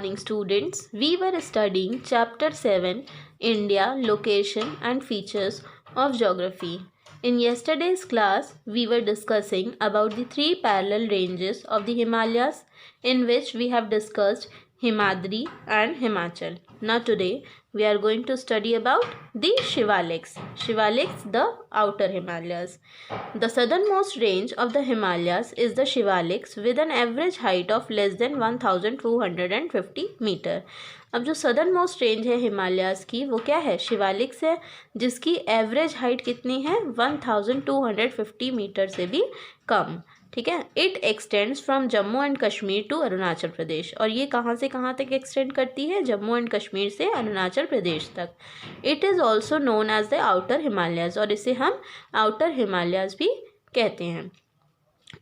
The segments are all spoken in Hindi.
morning, students. We were studying Chapter 7 India, Location and Features of Geography. In yesterday's class, we were discussing about the three parallel ranges of the Himalayas, in which we have discussed Himadri and Himachal. Now today we are going to study about the Shivaliks. Shivaliks, the outer Himalayas. The southernmost range of the Himalayas is the Shivaliks with an average height of less than 1250 metre. अब जो सदर्न मोस्ट रेंज है हिमालयाज़ की वो क्या है? शिवालिक्स है, जिसकी एवरेज हाइट कितनी है? 1250 मीटर से भी कम. ठीक है. It extends from Jammu and Kashmir to Arunachal Pradesh. और ये कहाँ से कहाँ तक एक्सटेंड करती है? जम्मू एंड कश्मीर से अरुणाचल प्रदेश तक. It is also known as the outer Himalayas, और इसे हम आउटर हिमालयाज़ भी कहते हैं.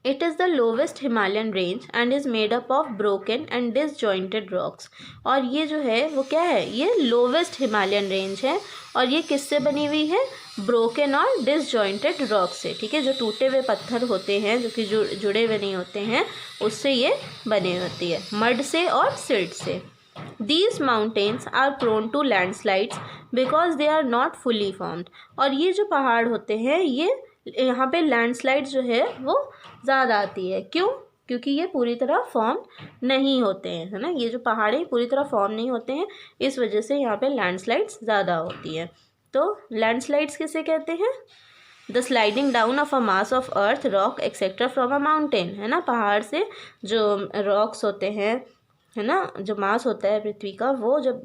It is the lowest Himalayan range and is made up of broken and disjointed rocks. और ये जो है वो क्या है? ये lowest Himalayan range है और ये किससे बनी हुई है? broken और disjointed rock से. ठीक है. जो टूटे हुए पत्थर होते हैं, जो कि जुड़े हुए नहीं होते हैं, उससे ये बनी होती है, मड से और सिल्ट से. These mountains are prone to landslides because they are not fully formed. और ये जो पहाड़ होते हैं, ये यहाँ पे लैंडस्लाइड जो है वो ज़्यादा आती है. क्यों? क्योंकि ये पूरी तरह फॉर्म नहीं होते हैं, है ना. ये जो पहाड़े पूरी तरह फॉर्म नहीं होते हैं, इस वजह से यहाँ पे लैंडस्लाइड्स ज़्यादा होती है. तो लैंडस्लाइड्स किसे कहते हैं? The sliding down of a mass of earth, rock etcetera from a mountain. है ना. पहाड़ से जो रॉक्स होते हैं, है ना, जो मास होता है पृथ्वी का, वो जब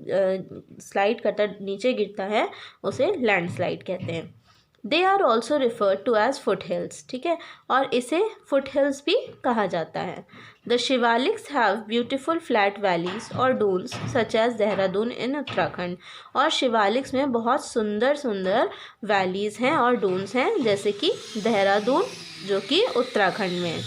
स्लाइड करता नीचे गिरता है उसे लैंडस्लाइड कहते हैं. They are also referred to as foothills. ठीक है. और इसे फुट हिल्स भी कहा जाता है. The Shivaliks have beautiful flat valleys और डून्स सच एज देहरादून इन उत्तराखंड. और शिवालिक्स में बहुत सुंदर सुंदर वैलीज़ हैं और डून्स हैं, जैसे कि देहरादून जो कि उत्तराखंड में.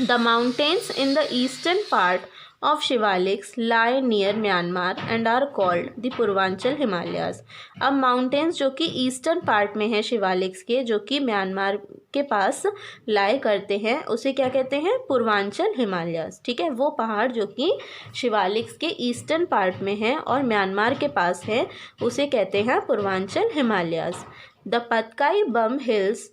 The mountains in the eastern part of Shivaliks lie near Myanmar and are called the Purvanchal Himalayas. अब माउंटेन्स जो कि ईस्टर्न पार्ट में है शिवालिक्स के, जो कि म्यांमार के पास लाई करते हैं, उसे क्या कहते हैं? पूर्वांचल हिमालयाज़. ठीक है. वो पहाड़ जो कि शिवालिक्स के ईस्टर्न पार्ट में है और म्यांमार के पास है, उसे कहते हैं Purvanchal Himalayas. The Patkai Bum hills,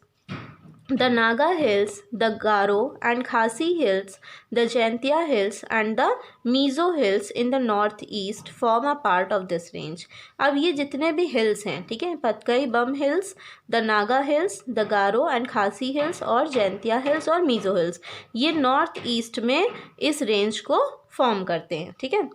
the Naga Hills, the Garo and Khasi Hills, the Jaintia Hills and the Mizo Hills in the northeast form a part of this range. अब ये जितने भी हिल्स हैं, ठीक है, Patkai Bum hills, the Naga hills, the Garo and Khasi hills और जैंतिया हिल्स और मीज़ो हिल्स, ये नॉर्थ ईस्ट में इस रेंज को फॉर्म करते हैं. ठीक है.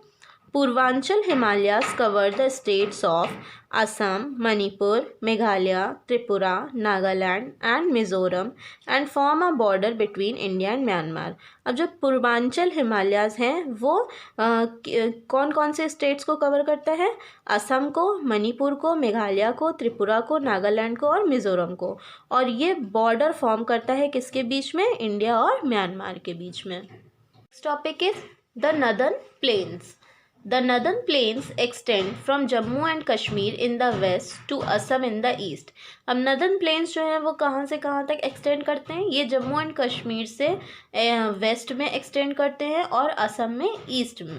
Purvanchal Himalayas cover the states of Assam, Manipur, Meghalaya, Tripura, Nagaland and Mizoram and form a border between India and Myanmar. अब जो पूर्वांचल हिमालयाज़ हैं वो कौन कौन से स्टेट्स को कवर करता है? असम को, मणिपुर को, मेघालय को, त्रिपुरा को, नागालैंड को और मिज़ोरम को. और ये बॉर्डर फॉर्म करता है किसके बीच में? इंडिया और म्यांमार के बीच में. Next topic is the northern plains. The northern plains extend from Jammu and Kashmir in the west to Assam in the east. अब नदर्न प्लेन्स जो हैं वो कहाँ से कहाँ तक एक्सटेंड करते हैं? ये जम्मू एंड कश्मीर से वेस्ट में एक्सटेंड करते हैं और असम में ईस्ट में.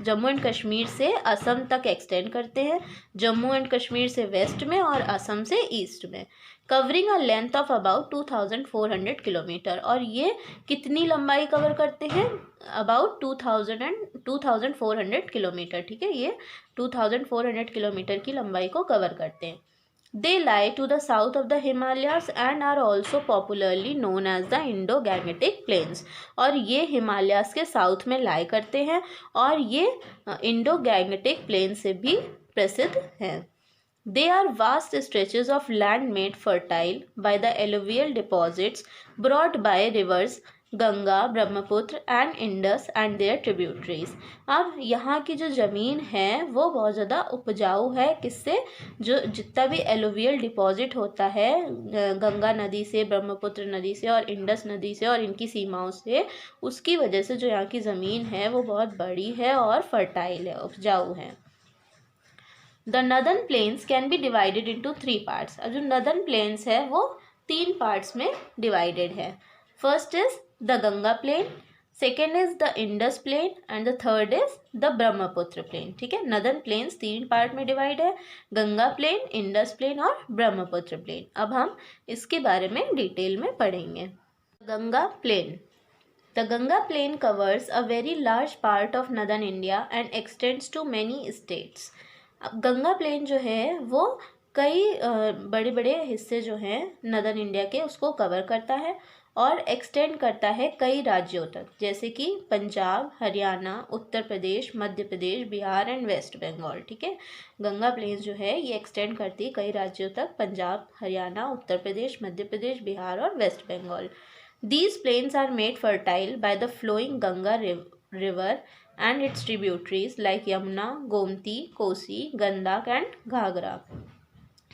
जम्मू एंड कश्मीर से असम तक एक्सटेंड करते हैं, जम्मू एंड कश्मीर से वेस्ट में और असम से ईस्ट में. Covering a length of about 2400 kilometre. और ये कितनी लंबाई कवर करते हैं? About 2400 kilometre. ठीक है. ये 2400 किलोमीटर की लंबाई को कवर करते हैं. They lie to the south of the Himalayas and are also popularly known as the Indo Gangetic plains. और ये हिमालयाज के साउथ में लाई करते हैं और ये इंडो गैंगेटिक प्लेन से भी प्रसिद्ध हैं. They are vast stretches of land made fertile by the alluvial deposits brought by rivers Ganga, Brahmaputra and Indus and their tributaries. अब यहाँ की जो ज़मीन है वो बहुत ज़्यादा उपजाऊ है. किससे? जो जितना भी एलुवियल डिपॉजिट होता है गंगा नदी से, ब्रह्मपुत्र नदी से और इंडस नदी से और इनकी सीमाओं से, उसकी वजह से जो यहाँ की ज़मीन है वो बहुत बड़ी है और फर्टाइल है, उपजाऊ है. The northern plains can be divided into 3 parts. अब जो नदर्न प्लेन्स है वो 3 पार्ट्स में डिवाइडेड है. First is the Ganga plain, second is the Indus plain and the third is the Brahmaputra plain. ठीक है, नदर्न प्लेन्स 3 पार्ट में डिवाइड है, गंगा प्लेन, इंडस प्लेन और ब्रह्मपुत्र प्लेन। अब हम इसके बारे में डिटेल में पढ़ेंगे। Ganga plain. The Ganga plain covers a very large part of northern India and extends to many states. अब गंगा प्लेन जो है वो कई बड़े बड़े हिस्से जो हैं नदर्न इंडिया के उसको कवर करता है और एक्सटेंड करता है कई राज्यों तक, जैसे कि पंजाब, हरियाणा, उत्तर प्रदेश, मध्य प्रदेश, बिहार एंड वेस्ट बंगाल। ठीक है, गंगा प्लेन जो है ये एक्सटेंड करती है कई राज्यों तक, पंजाब, हरियाणा, उत्तर प्रदेश, मध्य प्रदेश, बिहार और West Bengal. These plains are made fertile by the flowing Ganga river and its tributaries like Yamuna, Gomti, Kosi, Gandak and Ghagra.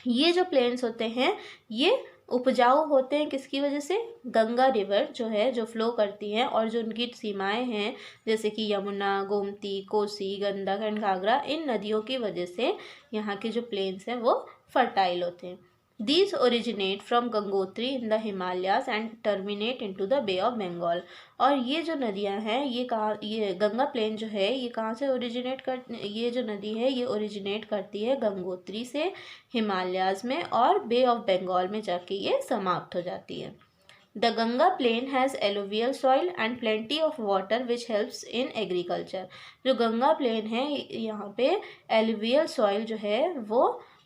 ये जो प्लेन्स होते हैं ये उपजाऊ होते हैं किसकी वजह से? गंगा रिवर जो है जो फ्लो करती है और जो उनकी सीमाएं हैं जैसे कि यमुना, गोमती, कोसी, गंडक एंड घाघरा, इन नदियों की वजह से यहाँ के जो प्लेन्स हैं वो फर्टाइल होते हैं। These originate from Gangotri in the Himalayas and terminate into the Bay of Bengal. और ये जो नदियाँ हैं ये गंगा प्लेन जो है ये कहाँ से ओरिजिनेट ये जो नदी है ये ओरिजिनेट करती है गंगोत्री से हिमालयाज में और बे ऑफ बंगाल में जाके ये समाप्त हो जाती है। The Ganga plain has alluvial soil and plenty of water which helps in agriculture. जो गंगा प्लेन है यहाँ पे alluvial soil जो है वो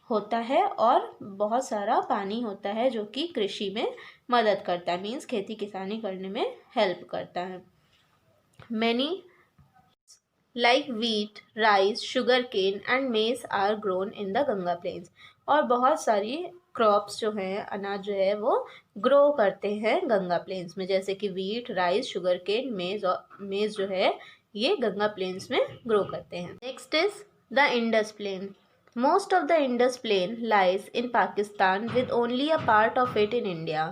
होता है और बहुत सारा पानी होता है जो कि कृषि में मदद करता है, मीन्स खेती किसानी करने में हेल्प करता है। Many like wheat, rice, sugar cane and maize are grown in the Ganga plains. और बहुत सारी क्रॉप्स जो हैं, अनाज जो है वो ग्रो करते हैं गंगा प्लेन्स में, जैसे कि वीट, राइस, शुगर केन, मेज जो है ये गंगा प्लेन्स में ग्रो करते हैं। Next is the Indus plain. Most of the Indus Plain lies in Pakistan with only a part of it in India.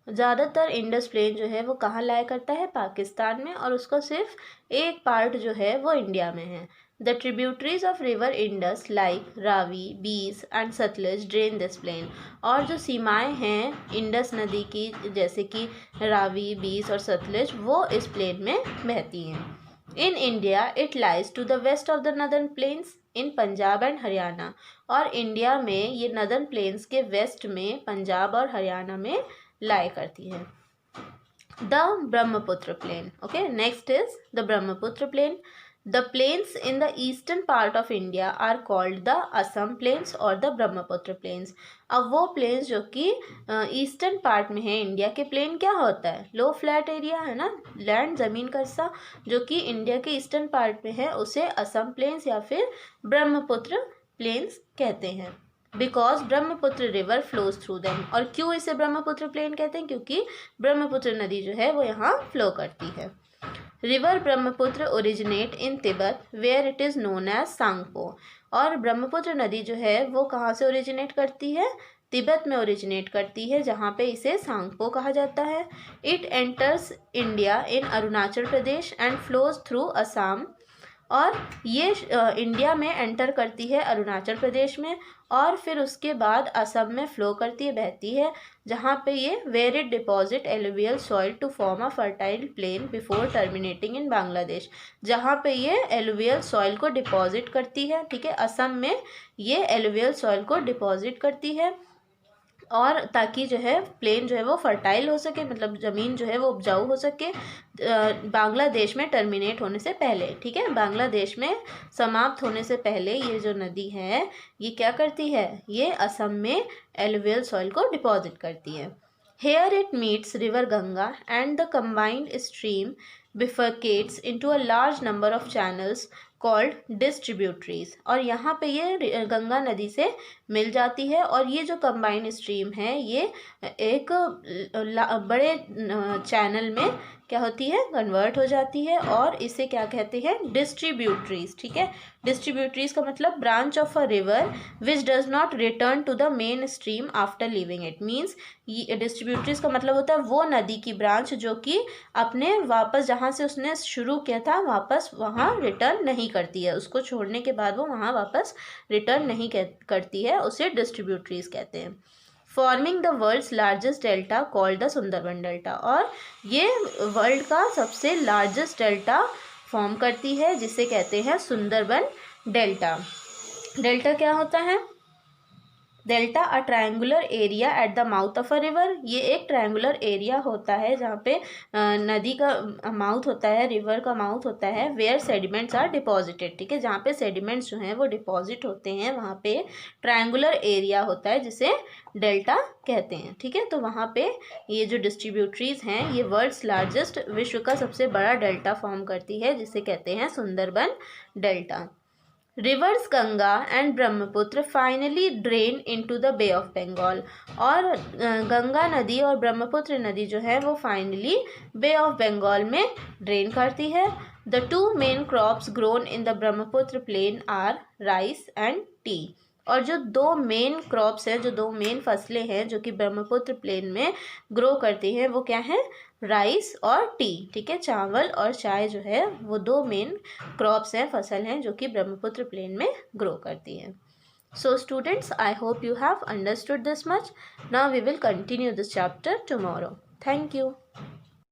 ज़्यादातर इंडस प्लेन जो है वो कहाँ लाया करता है? पाकिस्तान में, और उसका सिर्फ एक पार्ट जो है वो इंडिया में है। The tributaries of river Indus like Ravi, Beas and Sutlej drain this plain. और जो सीमाएं हैं इंडस नदी की जैसे कि रावी, बीस और सतलज वो इस प्लेन में बहती हैं। In India it lies to the west of the northern plains in Punjab and Haryana. और इंडिया में ये नदर्न प्लेन्स के वेस्ट में पंजाब और हरियाणा में लाई करती है। The Brahmaputra plain. Okay, next is the Brahmaputra plain. The plains in the eastern part of India are called the Assam plains और द ब्रह्मपुत्र प्लेन्स। अब वो प्लेन्स जो कि ईस्टर्न पार्ट में है इंडिया के, प्लेन क्या होता है? लो फ्लैट एरिया है ना, लैंड, ज़मीन का हिस्सा जो कि इंडिया के ईस्टर्न पार्ट में है उसे असम प्लेन्स या फिर ब्रह्मपुत्र प्लेन्स कहते हैं। Because Brahmaputra river flows through them. और क्यों इसे ब्रह्मपुत्र प्लेन कहते हैं? क्योंकि ब्रह्मपुत्र नदी जो है वो यहाँ फ्लो करती है। River Brahmaputra originate in Tibet where it is known as Tsangpo. और ब्रह्मपुत्र नदी जो है वो कहाँ से ओरिजिनेट करती है? तिब्बत में ओरिजिनेट करती है जहाँ पे इसे सांगपो कहा जाता है। It enters India in Arunachal Pradesh and flows through Assam. और ये इंडिया में एंटर करती है अरुणाचल प्रदेश में और फिर उसके बाद असम में फ़्लो करती है, बहती है, जहाँ पे ये where it deposit alluvial soil to form a fertile plain before terminating in Bangladesh. जहाँ पे ये एलुवियल सॉइल को डिपॉजिट करती है, ठीक है, असम में ये एलुवियल सॉइल को डिपॉजिट करती है और ताकि जो है प्लेन जो है वो फर्टाइल हो सके, मतलब ज़मीन जो है वो उपजाऊ हो सके बांग्लादेश में टर्मिनेट होने से पहले। ठीक है, बांग्लादेश में समाप्त होने से पहले ये जो नदी है ये क्या करती है? ये असम में एलुवियल सॉइल को डिपॉजिट करती है। Here it meets river Ganga and the combined stream bifurcates into a large number of channels called distributaries। और यहाँ पे ये गंगा नदी से मिल जाती है और ये जो कंबाइंड स्ट्रीम है ये एक बड़े चैनल में क्या होती है? कन्वर्ट हो जाती है और इसे क्या कहते हैं? डिस्ट्रीब्यूटरीज। ठीक है, डिस्ट्रीब्यूटरीज का मतलब branch of a river which does not return to the main stream after leaving it. Means distributaries का मतलब होता है वो नदी की ब्रांच जो कि अपने वापस जहाँ से उसने शुरू किया था वापस वहाँ रिटर्न नहीं करती है, उसको छोड़ने के बाद वो वहाँ वापस रिटर्न नहीं करती है, उसे डिस्ट्रीब्यूटरीज कहते हैं। Forming the world's largest delta called the Sundarban delta. और ये वर्ल्ड का सबसे लार्जेस्ट डेल्टा फॉर्म करती है जिसे कहते हैं सुंदरबन डेल्टा। डेल्टा क्या होता है? Delta a triangular area at the mouth of a river. ये एक ट्रायंगुलर एरिया होता है जहाँ पे नदी का माउथ होता है, रिवर का माउथ होता है, वेयर सेडिमेंट्स आर डिपॉजिटेड। ठीक है, जहाँ पे सेडिमेंट्स जो हैं वो डिपॉजिट होते हैं वहाँ पे ट्रायंगुलर एरिया होता है जिसे डेल्टा कहते हैं। ठीक है, तो वहाँ पे ये जो डिस्ट्रीब्यूटरीज हैं ये वर्ल्ड्स लार्जेस्ट, विश्व का सबसे बड़ा डेल्टा फॉर्म करती है जिसे कहते हैं Sundarban delta. Rivers Ganga and Brahmaputra finally drain into the Bay of Bengal. और गंगा नदी और ब्रह्मपुत्र नदी जो है वो फाइनली बे ऑफ बंगाल में ड्रेन करती है। The two main crops grown in the Brahmaputra plain are rice and tea. और जो दो मेन क्रॉप्स हैं, जो दो मेन फसलें हैं जो कि ब्रह्मपुत्र प्लेन में ग्रो करती हैं वो क्या है? राइस और टी। ठीक है, चावल और चाय जो है वो दो मेन क्रॉप्स हैं, फसल हैं जो कि ब्रह्मपुत्र प्लेन में ग्रो करती हैं। So students, I hope you have understood this much. Now we will continue this chapter tomorrow. Thank you.